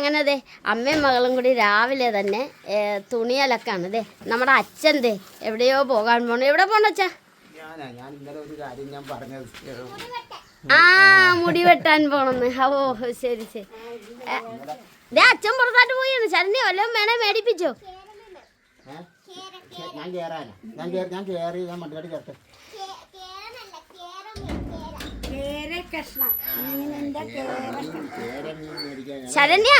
അങ്ങനെ അതെ അമ്മയും മകളും കൂടി രാവിലെ തന്നെ തുണിയലക്കാണ് അതെ. നമ്മുടെ അച്ഛൻ ദേ എവിടെയോ പോകാൻ പോണു. എവിടെ പോണ അച്ഛാ? ആ മുടി വെട്ടാൻ പോണെന്ന്. ഓ ശരി ശരി. അച്ഛൻ പുറത്തായിട്ട് പോയാണ്. ശരണ്യ വല്ലതും വേണേ മേടിപ്പിച്ചോ? ശരണ്യ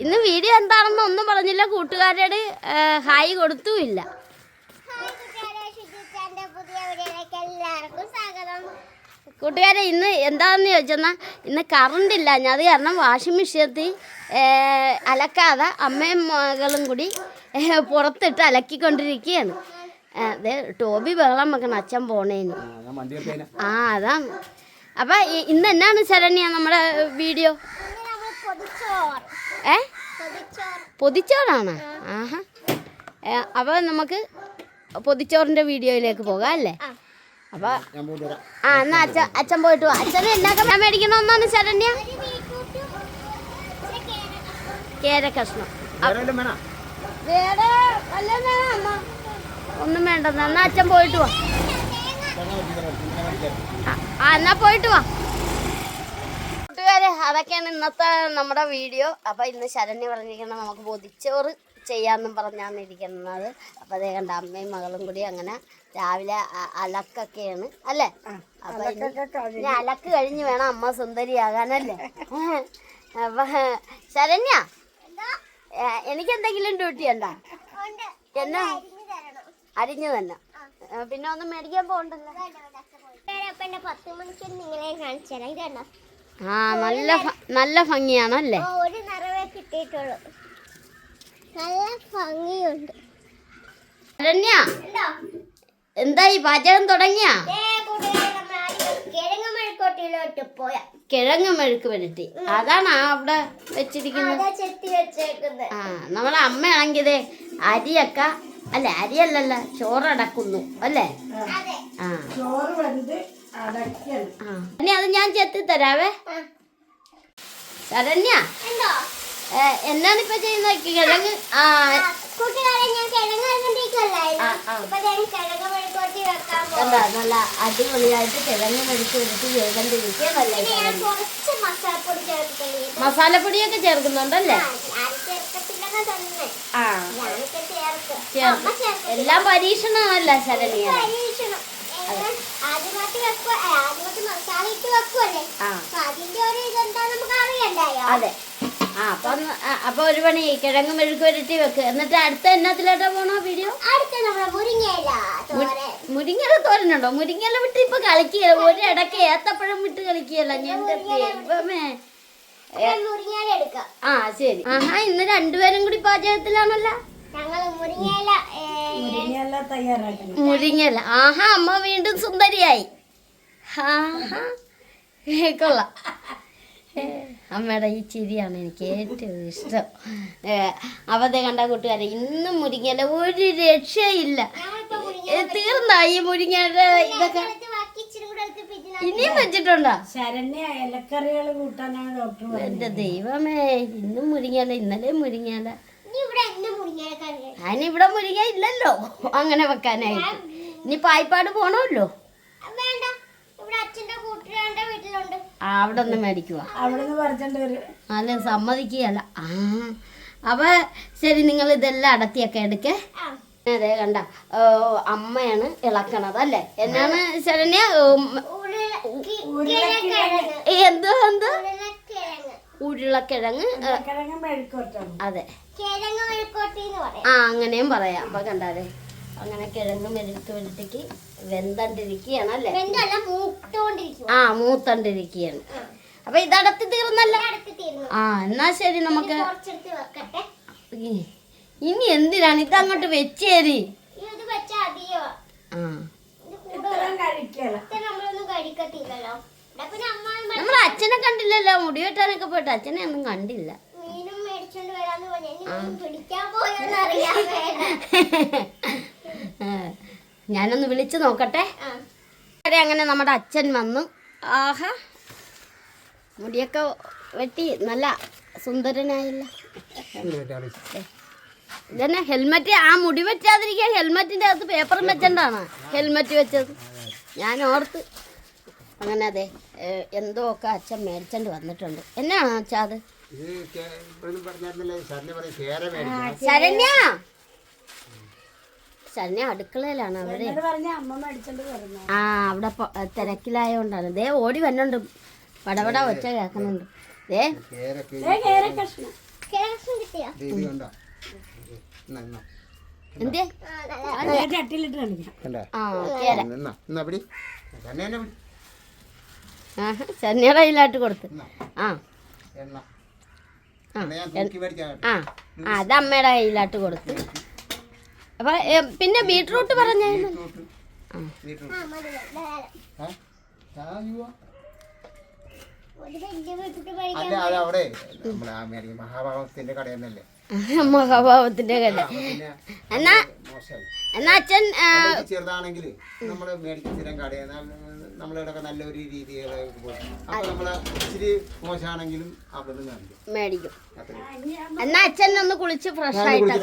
ഇന്ന് വീഡിയോ എന്താണെന്ന് ഒന്നും പറഞ്ഞില്ല. കൂട്ടുകാരോട് ഹായ് കൊടുത്തുമില്ല. കൂട്ടുകാരെ ഇന്ന് എന്താണെന്ന് ചോദിച്ചെന്നാൽ ഇന്ന് കറണ്ട് ഇല്ല. അത് കാരണം വാഷിംഗ് മെഷീനത്തിൽ അലക്കാതെ അമ്മയും മകളും കൂടി പുറത്തിട്ട് അലക്കിക്കൊണ്ടിരിക്കുകയാണ്. അതെ ടോബി ബഹളം വെക്കണം അച്ഛൻ പോണേന്. ആ അതാണ്. അപ്പം ഇന്ന് എന്നാണ് ശരണ്യ നമ്മുടെ വീഡിയോ? പൊതിച്ചോറാണ്. ആഹാ. അപ്പോൾ നമുക്ക് പൊതിച്ചോറിൻ്റെ വീഡിയോയിലേക്ക് പോകാം അല്ലേ? അപ്പൊ എന്നാ അച്ഛൻ പോയിട്ട് പോവാ. അച്ഛന് എന്നാ മേടിക്കണമെന്നാണ് ശരണ്യ? കേര കഷ്ണം. വേറെ ഒന്നും വേണ്ടെന്ന്. എന്നാ അച്ഛൻ പോയിട്ട് പോവാ. എന്നാ പോയിട്ട് വാ. കൂട്ടുകാരെ അതൊക്കെയാണ് ഇന്നത്തെ നമ്മുടെ വീഡിയോ. അപ്പൊ ഇന്ന് ശരണ്യ പറഞ്ഞിരിക്കുന്നത് നമുക്ക് പൊതിച്ചോറ് ചെയ്യാമെന്നും പറഞ്ഞാണ് ഇരിക്കുന്നത്. അപ്പോൾ അതേ കണ്ട അമ്മയും മകളും കൂടി അങ്ങനെ രാവിലെ അലക്കൊക്കെയാണ് അല്ലേ? അപ്പം ഇനി അലക്ക് കഴിഞ്ഞ് വേണം അമ്മ സുന്ദരിയാകാനല്ലേ? അപ്പം ശരണ്യ എനിക്കെന്തെങ്കിലും ഡ്യൂട്ടി ഉണ്ടോ? എന്നാ അരിഞ്ഞു തന്നെ. പിന്നെ ഒന്നും മേടിക്കാൻ പോകണ്ടല്ലോ. ആ നല്ല ഭംഗിയാണല്ലേ? ഒരു നിറവേ കിട്ടിയിട്ടുള്ളൂ. നല്ല ഭംഗിയുണ്ട്. ശരണ്യ എന്തായി പാചകം തുടങ്ങിയ? കിഴങ്ങ് മെഴുക്ക് വരട്ടി അതാണ് അവിടെ വെച്ചിരിക്കുന്നത്. ആ നമ്മളെ അമ്മയാണെങ്കിൽ അരിയൊക്കെ അല്ലെ അരിയല്ലല്ല ചോറടക്കുന്നു അല്ലേ? ആ ഇനി അത് ഞാൻ ചെത്തി തരാവേ. ശരണ്യ എന്നാണ് ഇപ്പൊ ചെയ്യുന്നത്? കിഴങ്ങ് നല്ല അടിപൊളിയായിട്ട് കിഴങ്ങ് മെഴുക്ക് വരട്ടി ചെയ്തോണ്ടിരിക്കുക. മസാലപ്പൊടിയൊക്കെ ചേർക്കുന്നുണ്ടല്ലേ? ആ എല്ലാം പരീക്ഷണമല്ല ശരണ്യ. അതെ. ആ അപ്പൊ ഒരു പണി കിഴങ്ങ് മെഴുക്ക് വരട്ടി വെക്ക്. എന്നിട്ട് അടുത്ത എന്നത്തിലോട്ടാ പോണോ വീഡിയോ? മുരിങ്ങയില തോരനുണ്ടോ? മുരിങ്ങയില വിട്ട് ഇപ്പൊ കളിക്കുക. ഒരിടക്ക് ഏത്തപ്പഴം വിട്ട് കളിക്കുകയല്ല ഞാൻ. ആ ശരി. ആഹാ ഇന്ന് രണ്ടുപേരും കൂടി പാചകത്തിലാണല്ലോ. മുരിങ്ങയില. ആഹാ അമ്മ വീണ്ടും സുന്ദരിയായി. കൊള്ളാം. അമ്മയുടെ ഈ ചിരിയാണ് എനിക്ക് ഏറ്റവും ഇഷ്ടം. അവതെ കണ്ട കൂട്ടുകാരെ ഇന്നും മുരിങ്ങയില ഒരു രക്ഷയില്ല. തീർന്നായി മുരിങ്ങയുടെ ഇതൊക്കെ ഇനിയും വെച്ചിട്ടുണ്ടോ? എന്റെ ദൈവമേ ഇന്നും മുരിങ്ങയില ഇന്നലെ മുരിങ്ങയില. അതിനിവിടെ മുരിങ്ങ ഇല്ലല്ലോ അങ്ങനെ വെക്കാനായിട്ട്. ഇനി പായ്പാട് പോണമല്ലോ. അവിടെ ഒന്ന് മേടിക്കുക. അല്ല സമ്മതിക്കുകയല്ല. ആ അപ്പൊ ശരി നിങ്ങൾ ഇതെല്ലാം അടത്തിയൊക്കെ എടുക്കേ. അതെ കണ്ട അമ്മയാണ് ഇളക്കണത് അല്ലേ? എന്നാണ് ശരണ്യ? എന്തോ ഉരുളക്കിഴങ്ങ്. അതെ ആ അങ്ങനെയും പറയാം. അപ്പൊ കണ്ടാലേ അങ്ങനെ കിഴങ്ങ് മെഴുക്ക് വരട്ടിക്ക് വെന്തണ്ടിരിക്കുകയാണ് അല്ലേ? ആ മൂത്തണ്ടിരിക്കുകയാണ്. അപ്പൊ ഇതടത്തി തീർന്നല്ല. ആ എന്നാ ശരി നമുക്ക് ഇനി എന്തിനാണ് ഇതങ്ങോട്ട് വെച്ചേരി? നമ്മൾ അച്ഛനെ കണ്ടില്ലല്ലോ. മുടി വെട്ടാനൊക്കെ പോയിട്ട് അച്ഛനെ ഒന്നും കണ്ടില്ല. ഞാനൊന്ന് വിളിച്ചു നോക്കട്ടെ. അങ്ങനെ നമ്മുടെ അച്ഛൻ വന്നു. ആഹാ മുടിയൊക്കെ വെട്ടി നല്ല സുന്ദരനായില്ല. ഇതന്നെ ഹെൽമെറ്റ്, ആ മുടി വെച്ചാതിരിക്കാൻ ഹെൽമെറ്റിന്റെ അകത്ത് പേപ്പറും വെച്ചണ്ടാണ് ഹെൽമെറ്റ് വെച്ചത്. ഞാൻ ഓർത്ത് അങ്ങനെ. അതെ, എന്തോ ഒക്കെ അച്ഛൻ മേടിച്ചോണ്ട് വന്നിട്ടുണ്ട്. എന്നാണ് അച്ഛാ അത്? ശരണ്യ, ശരണ്യ അടുക്കളയിലാണ് അവിടെ. ആ, അവിടെ തിരക്കിലായോണ്ടാണ്. ദേ ഓടി വന്നുണ്ട്, പടപട ഒച്ച കേൾക്കുന്നുണ്ട്. ദേ എന്തേ ശരണ്യയുടെ കയ്യിലായിട്ട് കൊടുത്ത്. ആ അത് അമ്മയുടെ കയ്യിലായിട്ട് കൊടുത്ത്. അപ്പൊ പിന്നെ ബീട്രൂട്ട് പറഞ്ഞായിരുന്നു. മഹാഭാവത്തിന്റെ കട. എന്നാ അച്ഛൻ ചെറുതാണെങ്കിൽ നമ്മള് മേടിക്കുന്ന സ്ഥിരം കടയിൽ നമ്മളിവിടെ നല്ലൊരു രീതിയിൽ ഇച്ചിരി മോശമാണെങ്കിലും അവിടെ മേടിക്കും. എന്നാ അച്ഛൻ ഒന്ന് കുളിച്ച് ഫ്രഷ് ആയിട്ട്.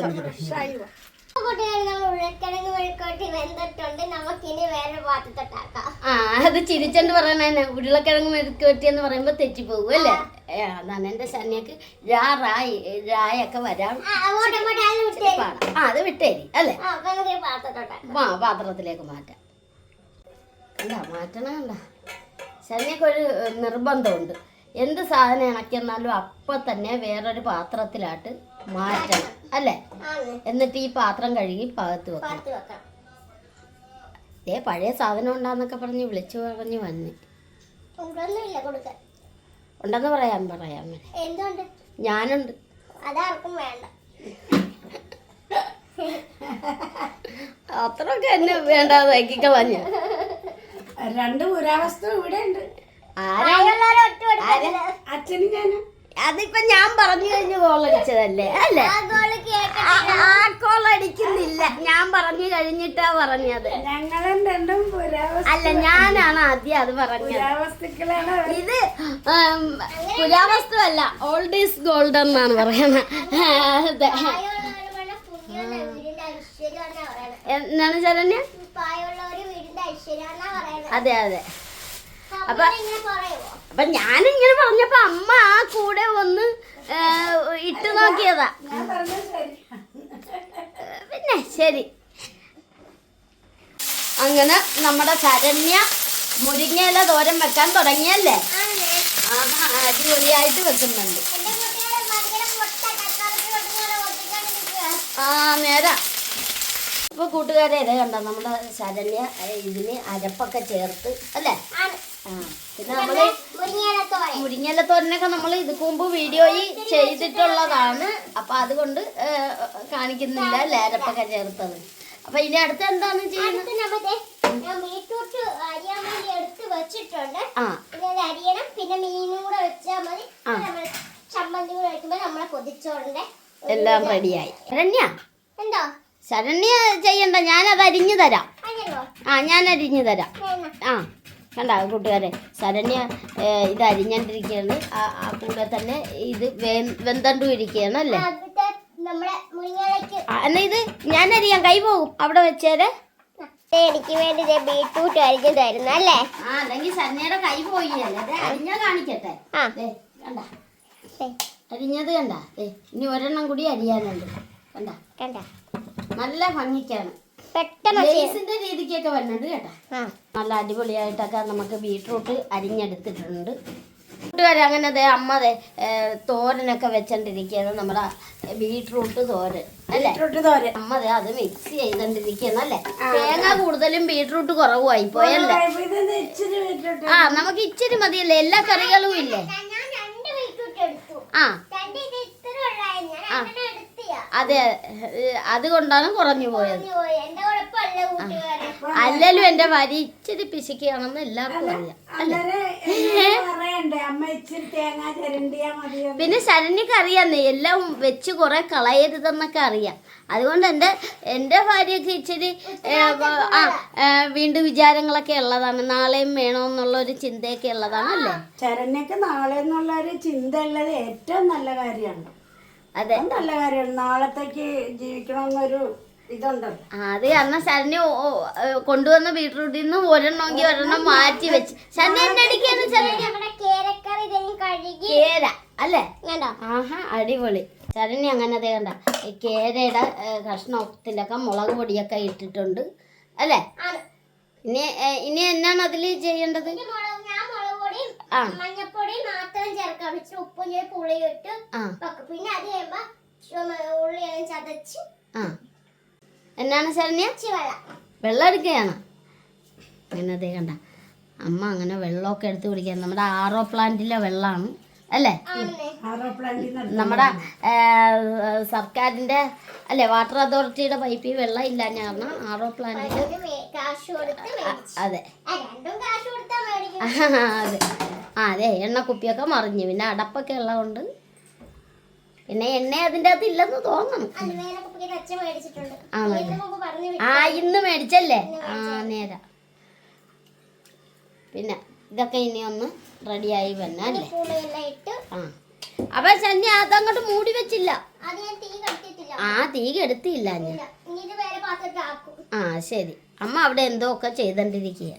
ആ, അത് ചിരിച്ചണ്ട് പറയണ ഉരുളക്കിഴങ്ങ് മെഴുക്കുവരട്ടി എന്ന് പറയുമ്പോ തെറ്റിപ്പോകും അല്ലേ? അതാണ് എന്റെ ശനിയക്ക് രായൊക്കെ വരാൻ. അത് വിട്ടേരി അല്ലേ? പാത്രത്തിലേക്ക് മാറ്റാം. കണ്ടാ മാറ്റണ കണ്ട. ശനിയക്കൊരു നിർബന്ധമുണ്ട്, എന്ത് സാധനം ഇണക്കിയെന്നാലും അപ്പൊ തന്നെ വേറൊരു പാത്രത്തിലായിട്ട് മാറ്റണം അല്ലേ? എന്നിട്ട് ഈ പാത്രം കഴുകി പാകത്ത് വെക്കണം. പഴയ സാധനം ഉണ്ടാന്നൊക്കെ പറഞ്ഞ് വിളിച്ചു പറഞ്ഞ് വന്ന് ഉണ്ടെന്ന് പറയാൻ ഞാനുണ്ട്. അത്രയൊക്കെ എന്നെ വേണ്ടാതാക്കി കളഞ്ഞ. 2 പുരാവസ്തു ഇവിടെ ഉണ്ട്. അച്ഛനും ഞാനും. അതിപ്പോ ഞാൻ പറഞ്ഞു കഴിഞ്ഞ് ഗോളടിച്ചതല്ലേ അല്ലേ? ആ ഗോളടിക്കുന്നില്ല, ഞാൻ പറഞ്ഞു കഴിഞ്ഞിട്ടാ പറഞ്ഞത്. ഞങ്ങളും 2 പുരാവസ്തു. അല്ല, ഞാനാണ് ആദ്യം അത് പറഞ്ഞത്. പുരാവസ്തുക്കളാണ്. ഇത് പുരാവസ്തു അല്ല, ഓൾഡ് ഈസ് ഗോൾഡ് എന്നാണ് പറയുന്നത്. എന്നാണ് ശരണ്യ? അതെ അതെ. അപ്പൊ ഞാനിങ്ങനെ പറഞ്ഞപ്പോ അമ്മ ആ കൂടെ ഒന്ന് ഇട്ട് നോക്കിയതാ. പിന്നെ ശരി. അങ്ങനെ നമ്മുടെ ശരണ്യ മുരിങ്ങയില തോരൻ വെക്കാൻ തുടങ്ങിയല്ലേ? അടിപൊളിയായിട്ട് വെക്കുന്നുണ്ട്. ആ, നേരാ. ഇപ്പൊ കൂട്ടുകാരെ ഇതേ കണ്ടോ, നമ്മുടെ ശരണ്യ ഇതിന് അരപ്പൊക്കെ ചേർത്ത് അല്ലേ? പിന്നെ നമ്മള് മുരിങ്ങയില തോരനൊക്കെ നമ്മൾ ഇതിന് മുമ്പ് വീഡിയോയിൽ ചെയ്തിട്ടുള്ളതാണ്. അപ്പൊ അതുകൊണ്ട് കാണിക്കുന്നില്ല അല്ലേ അരപ്പൊക്കെ ചേർത്തത്. അപ്പൊ ഇനി അടുത്ത് എന്താണ് ചെയ്യുന്നത്? അരിയണം, പിന്നെ മീനും കൂടെ വെച്ചാൽ മതി. ചമ്മന്തി കൂടെ വെക്കുമ്പോ നമ്മളെ പൊതിച്ചോറിന്റെ എല്ലാം റെഡിയായി. ശരണ്യ എന്തോ ശരണ്യ ചെയ്യണ്ട, ഞാനത് അരിഞ്ഞു തരാം. ഞാൻ അരിഞ്ഞു തരാം. കണ്ട കൂട്ടുകാരെ, ശരണ്യ ഇത് അരിഞ്ഞോണ്ടിരിക്കുകയാണ്. ആ കൂടെ തന്നെ ഇത് വെന്തണ്ടും ഇരിക്കുകയാണ് അല്ലേ? എന്നാ ഇത് ഞാൻ അറിയാം, കൈ പോകും. അവിടെ വെച്ചേരെ. എനിക്ക് വേണ്ടി ബീട്രൂട്ട് അരിഞ്ഞു തരുന്നു അല്ലേ? അല്ലെങ്കിൽ ശരണ്യയുടെ കൈ പോയില്ലേ? അരിഞ്ഞ കാണിക്കട്ടെ. കണ്ട അരിഞ്ഞത് കണ്ട. ഇനി ഒരെണ്ണം കൂടി അരിയാനുണ്ട്. കണ്ട കണ്ട, നല്ല ഭംഗിക്കാണ്. പെട്ടെന്ന് ലേസിന്റെ രീതിക്കൊക്കെ വരുന്നുണ്ട് കേട്ടോ. നല്ല അടിപൊളിയായിട്ടൊക്കെ നമുക്ക് ബീട്രൂട്ട് അരിഞ്ഞെടുത്തിട്ടുണ്ട് കൂട്ടുകാരെ. അങ്ങനെ അതെ അമ്മ അതെ തോരനൊക്കെ വെച്ചോണ്ടിരിക്കുകയാണ്, നമ്മുടെ ബീട്രൂട്ട് തോരൻ അല്ലേ? അമ്മ അതെ അത് മിക്സ് ചെയ്തോണ്ടിരിക്കുകയാണ് അല്ലേ? തേങ്ങ കൂടുതലും ബീട്രൂട്ട് കുറവുമായി പോയല്ലേ? നമുക്ക് ഇച്ചിരി മതിയല്ലേ? എല്ലാ കറികളും ഇല്ലേ? അതെ, അതുകൊണ്ടാണ് കുറഞ്ഞു പോയത്. അല്ലല്ലോ എന്റെ വരി ഇച്ചിരി പിശിക്കുകയാണെന്ന് എല്ലാവർക്കും അറിയാം അല്ലേ? അമ്മ ഇച്ചിരി തേങ്ങ ചിരണ്ടിയാ മതിയോ? പിന്നെ ശരണ്യക്ക് അറിയാന്നേ എല്ലാം വെച്ച് കുറെ കളയരുതെന്നൊക്കെ അറിയാം. അതുകൊണ്ട് എൻ്റെ ഭാര്യയൊക്കെ ഇച്ചിരി വീണ്ടും വിചാരങ്ങളൊക്കെ ഉള്ളതാണ്. നാളെയും വേണമെന്നുള്ളൊരു ചിന്തയൊക്കെ ഉള്ളതാണ് അല്ലേ? ചരണ്യൊക്കെ നാളെ എന്നുള്ള ഒരു ചിന്ത ഉള്ളത് ഏറ്റവും നല്ല കാര്യമാണ്. അതെ, നല്ല കാര്യമാണ്. നാളത്തേക്ക് ജീവിക്കണമെന്നൊരു ഇതുണ്ടല്ലോ. അത് കാരണം ശരണ്യ കൊണ്ടുവന്ന ബീട്രൂട്ടിൽ നിന്ന് ഒരെണ്ണമെങ്കിൽ ഒരെണ്ണം മാറ്റി വെച്ച് ശരണ്യ എന്നെ അടിക്കാന്ന് കേര അല്ലേ? ആഹാ, അടിപൊളി. ശരണ്യ അങ്ങനെ അതേ കണ്ട ഈ കേരയുടെ കഷ്ണത്തിലൊക്കെ മുളക് പൊടിയൊക്കെ ഇട്ടിട്ടുണ്ട് അല്ലേ? ഇനി എന്നാണ് അതിൽ ചെയ്യേണ്ടത്? മഞ്ഞപ്പൊടി മാത്രം ചേർക്കാൻ വെച്ച് ഉപ്പും പുളിയും ഇട്ട് വെക്കും. പിന്നെ അത് കഴിയുമ്പോ ഉള്ളിയെല്ലാം ചതച്ച് എന്നാണ് ശരണ്യ? വെള്ളം എടുക്കുകയാണ്. അങ്ങനെ അതേ കണ്ട അമ്മ അങ്ങനെ വെള്ളമൊക്കെ എടുത്ത് കുടിക്കാൻ. നമ്മുടെ RO പ്ലാന്റിലെ വെള്ളമാണ് അല്ലേ? നമ്മുടെ സർക്കാരിന്റെ അല്ലേ വാട്ടർ അതോറിറ്റിയുടെ പൈപ്പിൽ വെള്ളം ഇല്ലാഞ്ഞ കാരണം RO പ്ലാന്റിൽ അതെ അതെ അതെ എണ്ണക്കുപ്പിയൊക്കെ മറിഞ്ഞു. പിന്നെ അടപ്പൊക്കെ ഉള്ളതുകൊണ്ട് പിന്നെ എണ്ണ അതിൻ്റെ അകത്ത് ഇല്ലെന്ന് തോന്നണം. ഇന്ന് മേടിച്ചല്ലേ? നേരാ. പിന്നെ ഇതൊക്കെ ഇനി ഒന്ന് റെഡിയായി വന്നല്ലേ? അപ്പൊ ശരണ്യ അതങ്ങോട്ട് മൂടി വെച്ചില്ല. തീ കെടുത്തില്ല ഞാൻ. ശരി. അമ്മ അവിടെ എന്തോ ഒക്കെ ചെയ്തോണ്ടിരിക്കുക.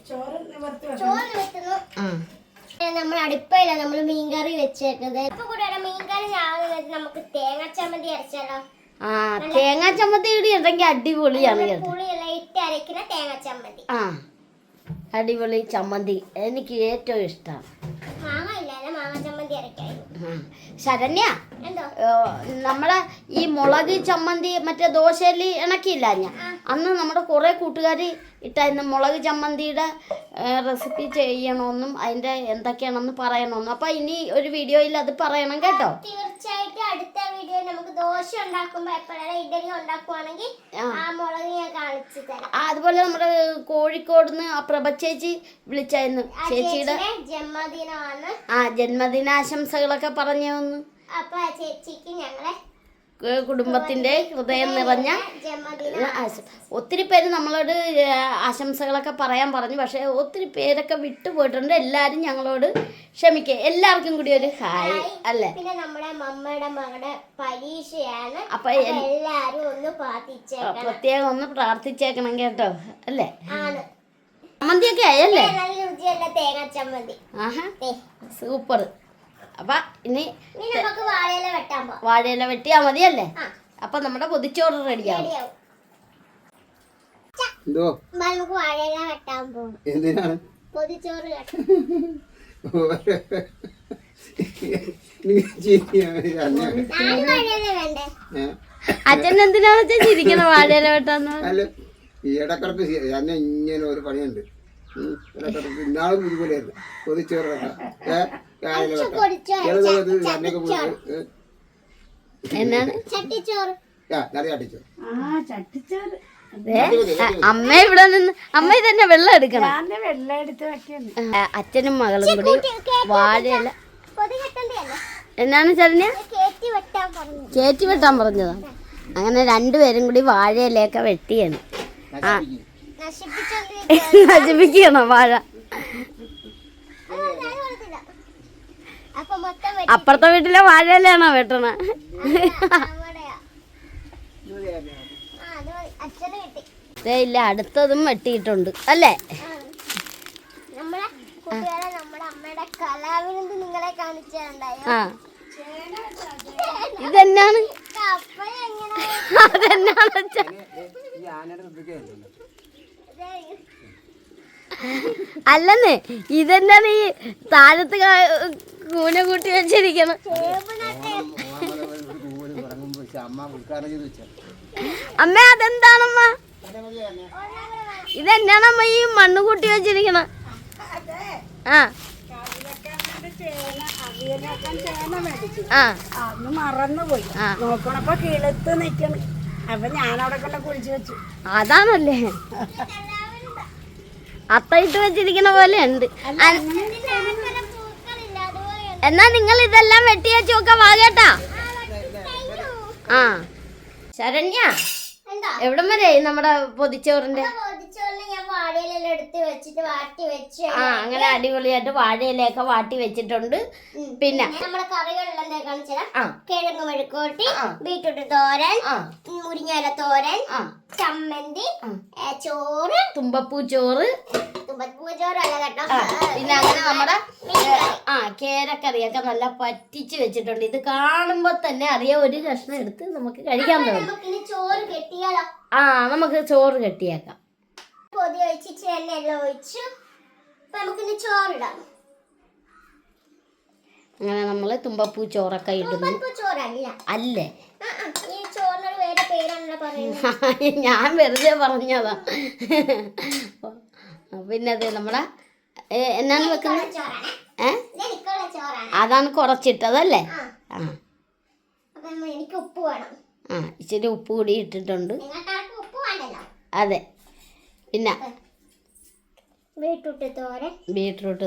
നമ്മൾ അടുപ്പയില്ല നമ്മൾ മീൻകറി വെച്ചേക്കുന്നത്. ഇപ്പൊ കൂടെ മീൻകറി നമുക്ക് തേങ്ങാ ചമ്മന്തി അരച്ചാലോ? തേങ്ങാ ചമ്മന്തി കൂടി ഉണ്ടെങ്കിൽ അടിപൊളിയാണ്. പുളിയെല്ലാം ഇട്ട് അരക്കുന്ന തേങ്ങാ ചമ്മന്തി. അടിപൊളി ചമ്മന്തി എനിക്ക് ഏറ്റവും ഇഷ്ടമാണ്. മാങ്ങ ഇല്ല, മാങ്ങ ചമ്മന്തി അരക്കായിരുന്നു. ശരണ്യ, നമ്മളെ ഈ മുളക് ചമ്മന്തി മറ്റേ ദോശയിൽ ഇണക്കിയില്ല ഞാൻ അന്ന് നമ്മുടെ കുറെ കൂട്ടുകാർ ഇട്ടായിരുന്നു മുളക് ചമ്മന്തിയുടെ റെസിപ്പി ചെയ്യണമെന്നും അതിന്റെ എന്തൊക്കെയാണെന്ന് പറയണമെന്നും. അപ്പൊ ഇനി ഒരു വീഡിയോയിൽ അത് പറയണം കേട്ടോ. തീർച്ചയായിട്ടും അടുത്ത വീഡിയോ നമുക്ക് ദോശ ഉണ്ടാക്കുമ്പോ എപ്പോഴും ഇഡലി ഉണ്ടാക്കുവാണെങ്കിൽ ആ മുളക് ഞാൻ കാണിച്ചു തരാം. അതുപോലെ നമ്മുടെ കോഴിക്കോടുന്ന് ആ പ്രഭ ചേച്ചി വിളിച്ചായിരുന്നു. ചേച്ചിയുടെ ജന്മദിനമാണ്. ജന്മദിനാശംസകളൊക്കെ പറഞ്ഞു തന്നു. അപ്പൊ ആ ചേച്ചിക്ക് ഞങ്ങളെ കുടുംബത്തിന്റെ ഹൃദയം നിറഞ്ഞ ഒത്തിരി പേര് നമ്മളോട് ആശംസകളൊക്കെ പറയാൻ പറഞ്ഞു. പക്ഷെ ഒത്തിരി പേരൊക്കെ വിട്ടുപോയിട്ടുണ്ട്. എല്ലാരും ഞങ്ങളോട് ക്ഷമിക്കുക. എല്ലാവർക്കും കൂടി ഒരു ഹായ് അല്ലേ? പിന്നെ നമ്മുടെ മമ്മയുടെ മകളുടെ പരീക്ഷയാണ്. അപ്പൊ എല്ലാരും ഒന്ന് പ്രത്യേകം ഒന്ന് പ്രാർത്ഥിച്ചേക്കണം കേട്ടോ അല്ലേ? ചമ്മന്തിയൊക്കെ ആയല്ലേ? നല്ല രുചിയല്ല തേങ്ങാ ചമ്മന്തി. സൂപ്പർ. അപ്പൊ ഇനി നമുക്ക് വാഴയില വെട്ടാൻ പോവാം. വാഴയില വെട്ടിയാ മതിയല്ലേ? അപ്പൊ നമ്മുടെ പൊതിച്ചോറ് റെഡിയാവും. നമുക്ക് വാഴയില വെട്ടാൻ പോകും. എന്തിനാണ്? പൊതിച്ചോറ് അച്ഛൻ എന്തിനാ ചിരിക്കണം വാഴയില വെട്ടാന്ന്? അല്ല, ഈ ഇടക്കിടക്ക് എന്നെ ഇങ്ങനെ ഒരു പണിയുണ്ട്. ഇന്നാളും ഇതുപോലെയായിരുന്നു. പൊതിച്ചോറൊക്കെ എന്നാണ് ചട്ടിച്ചോറ്. അമ്മ ഇവിടെ നിന്ന് അമ്മ തന്നെ വെള്ളം എടുക്കണം. അച്ഛനും മകളും കൂടി വാഴയില എന്നാണ് ശരണ്യ കയറ്റി വെട്ടാൻ പറഞ്ഞതാ. അങ്ങനെ രണ്ടുപേരും കൂടി വാഴയിലൊക്കെ വെട്ടിയാണ്. നശിപ്പിക്കണം വാഴ. അപ്പുറത്തെ വീട്ടിലെ വാഴയിലാണോ വെട്ടണ? ഇല്ല, അടുത്തതും വെട്ടിയിട്ടുണ്ട് അല്ലേ? ഇതെന്നാണ്? അതെന്നാണ്? അല്ലെന്നേ, ഇതെന്നാണ് ഈ താഴത്ത് കൂന കൂട്ടി വെച്ചിരിക്കണം? അമ്മ അതെന്താണമ്മ? ഇതെന്നാണമ്മ ഈ മണ്ണ് കൂട്ടി വെച്ചിരിക്കണം? മറന്നുപോയി നോക്കണപ്പോ കിളുത്ത് നിക്കണ്. അപ്പൊ ഞാനവിടെ കൊണ്ട് കുഴിച്ചു വെച്ചു. അതാണല്ലേ അത്തയിട്ട് വെച്ചിരിക്കണ പോലെ ഉണ്ട്. എന്നാ നിങ്ങൾ ഇതെല്ലാം വെട്ടി വെച്ച് നോക്കാൻ വാകേട്ടാ. ആ ശരണ്യ, എന്താ എവിടം വരെ നമ്മുടെ പൊതിച്ചോറിന്റെ? പൊതിച്ചോറിന് ഞാൻ വാഴയിലെല്ലാം എടുത്ത് വെച്ചിട്ട് വാട്ടി വെച്ച് ആ അങ്ങനെ അടിപൊളിയായിട്ട് വാഴയിലൊക്കെ വാട്ടി വെച്ചിട്ടുണ്ട്. പിന്നെ നമ്മുടെ കറികളെല്ലാം കാണിച്ചാൽ ആ കിഴങ്ങ് മെഴുക്കോട്ടി, ബീറ്റ്റൂട്ട് തോരൻ, ആ മുരിങ്ങയില തോരൻ, ആ ചമ്മന്തി, ചോറ്, തുമ്പപ്പൂ ചോറ്, തുമ്പപ്പൂച്ചോറല്ല കേട്ടോ, പിന്നെ അങ്ങനെ നമ്മുടെ കേരക്കറിയൊക്കെ നല്ല പറ്റിച്ച് വെച്ചിട്ടുണ്ട്. ഇത് കാണുമ്പോ തന്നെ അറിയാം, ഒരു കഷ്ണം എടുത്ത് നമുക്ക് കഴിക്കാൻ തോന്നും. നമുക്കിനി ചോറ് കെട്ടിയാലോ? ആ നമുക്ക് ചോറ് കെട്ടിയേക്കാം. പൊതി ഒഴിച്ച് എണ്ണയെല്ലാം ഒഴിച്ചു. അപ്പൊ നമുക്കിനി ചോറിടാം. അങ്ങനെ നമ്മള് തുമ്പപ്പൂ ചോറൊക്കെ ഇടുന്നു. തുമ്പപ്പൂച്ചോറല്ല, അല്ലേ? ഈ ചോറിനൊരു വേറെ പേരാണല്ലോ പറയുന്നത്. ഞാൻ വെറുതെ പറഞ്ഞതാ. പിന്നെ അത് നമ്മളെ എന്നാണ് വെക്കുന്നത്? അതാണ് കുറച്ചിട്ടതല്ലേ? ആ എനിക്ക് ഉപ്പ് വേണം. ആ ഇച്ചിരി ഉപ്പ് കൂടി ഇട്ടിട്ടുണ്ട്. ഉപ്പ് വേണ്ടല്ലോ. അതെ. പിന്നെ ബീട്രൂട്ട്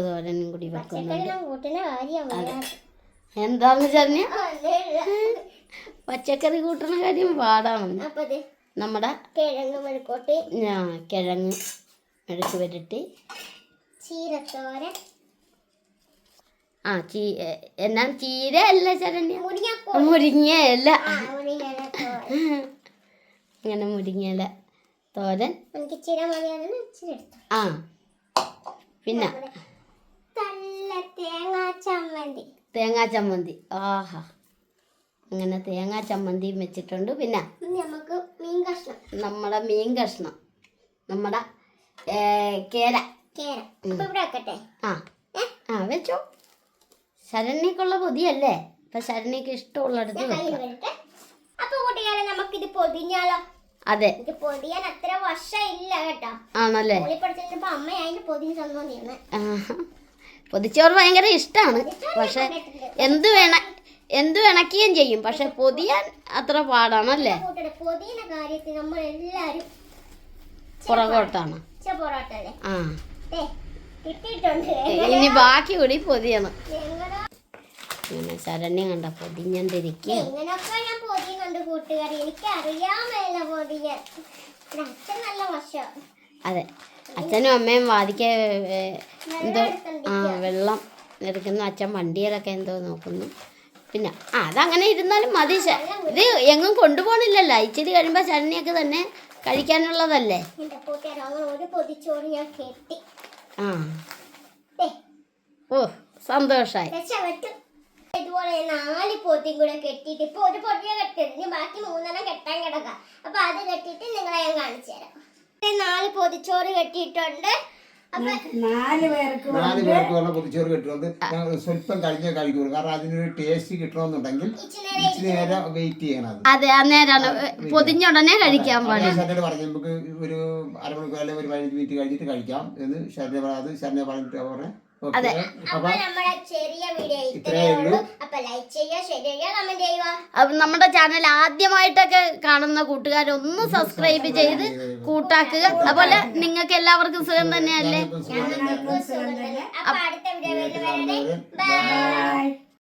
തോരനും കൂടി വെക്കുന്നുണ്ട്. കൂട്ടുന്ന കാര്യം എന്താന്ന് പറഞ്ഞ പച്ചക്കറി കൂട്ടുന്ന കാര്യം പാടാണ്. നമ്മുടെ കിഴങ്ങ് മെഴുക്കോട്ടി, കിഴങ്ങ് മെഴുക്ക് വരട്ടി, ചീരത്തോരൻ, എന്നാ ചീര അല്ല ശരണ്യ, മുരിങ്ങയല്ല. അങ്ങനെ മുരിങ്ങയില തോരൻ. ആ പിന്നെ തേങ്ങാ ചമ്മന്തി. ആഹാ, അങ്ങനെ തേങ്ങാ ചമ്മന്തിയും വെച്ചിട്ടുണ്ട്. പിന്നെ നമ്മുടെ മീൻ കഷ്ണം, നമ്മുടെ കേര. ആ വെച്ചോ. ശരണ്യക്കുള്ള പൊതിയല്ലേ, അപ്പൊ ശരണ്യക്ക് ഇഷ്ടമുള്ളടത്ത് വെക്കാം. അപ്പൊ കൂട്ടുകാരെ നമുക്കിത് പൊതിഞ്ഞാലോ? അതെ, ഇത് പൊതിയാൻ അത്ര വശമില്ല കേട്ടോ. ആണല്ലേ? അമ്മ അതിന്റെ പൊതിഞ്ഞ് തന്നോണ്ടിരുന്നെ. പൊതിച്ചോറ് ഭയങ്കര ഇഷ്ടമാണ്. പക്ഷെ എന്ത് വേണക്കുകയും ചെയ്യും. പക്ഷെ പൊതിയാൻ അത്ര പാടാണല്ലേ? പൊതിയുന്ന കാര്യത്തിൽ നമ്മൾ എല്ലാരും പുറകോട്ടാണ്. ആ കിട്ടിയിട്ടുണ്ട്. ഇനി ബാക്കി കൂടി പൊതിയണം. ഇങ്ങനെ ശരണ്യ കണ്ട പൊതിഞ്ഞണ്ടിരിക്കുക. ഇങ്ങനൊക്കെ ഞാൻ പൊതിയുന്നുണ്ട് കൂട്ടുകാരി. എനിക്ക് അറിയാമല്ല പൊതിയാൻ. അച്ഛൻ നല്ല വശം. അതെ, അച്ഛനും അമ്മയും വാദിക്ക എന്തോ വെള്ളം എടുക്കുന്നു. അച്ഛൻ വണ്ടിയിലൊക്കെ എന്തോ നോക്കുന്നു. പിന്നെ അതങ്ങനെ ഇരുന്നാലും മതി. ഇത് എങ്ങും കൊണ്ടുപോകണില്ലല്ലോ. ഇച്ചിരി കഴിയുമ്പോൾ ശരണ്യൊക്കെ തന്നെ കഴിക്കാനുള്ളതല്ലേ? എന്റെ കൂട്ടുകാരി അങ്ങനെ ഒരു പൊതിച്ചോറ് ഞാൻ കെട്ടി. ആ ഓ സന്തോഷായി. ഇതുപോലെ 4 പൊതിയും കൂടെ കെട്ടിയിട്ട് ഇപ്പൊ ഒരു പൊതിയെ കെട്ടിയത്, ഇനി ബാക്കി 3 കെട്ടാൻ കിടക്കാം. അപ്പൊ അത് കെട്ടിയിട്ട് നിങ്ങളെ ഞാൻ കാണിച്ചു തരാം. 4 പൊതിച്ചോറ് കെട്ടിയിട്ടുണ്ട്. 4 പേർക്ക് ഉള്ള പൊതിച്ചോറ് കെട്ടുന്നത് സ്വല്പം കഴിഞ്ഞേ കഴിക്കുള്ളൂ. കാരണം അതിനൊരു ടേസ്റ്റ് കിട്ടണമെന്നുണ്ടെങ്കിൽ ഇച്ചിരി നേരം വെയിറ്റ് ചെയ്യണം. അതെ, അന്നേരമാണ് പൊതിഞ്ഞുടനെ കഴിക്കാൻ പാടില്ല. ശരണ്യ പറഞ്ഞു നമുക്ക് ഒരു അരമണിക്കൂർ അല്ലെങ്കിൽ ഒരു 15 മിനിറ്റ് കഴിഞ്ഞിട്ട് കഴിക്കാം എന്ന് ശരണ്യ പറഞ്ഞിട്ട് പറഞ്ഞേ. അതെ, അപ്പൊ നമ്മുടെ ചെറിയ വീഡിയോ ഇത്രയേ ഉള്ളൂ. അപ്പൊ ലൈക്ക് ചെയ്യുക, ഷെയർ ചെയ്യുക, കമന്റ് ചെയ്യുക. നമ്മുടെ ചാനൽ ആദ്യമായിട്ടൊക്കെ കാണുന്ന കൂട്ടുകാരൊന്ന് സബ്സ്ക്രൈബ് ചെയ്ത് കൂട്ടാക്കുക. അതുപോലെ നിങ്ങൾക്ക് എല്ലാവർക്കും സുഖം തന്നെയല്ലേ? അപ്പൊ അടുത്ത വീഡിയോ വരുന്നവരെ ബൈ.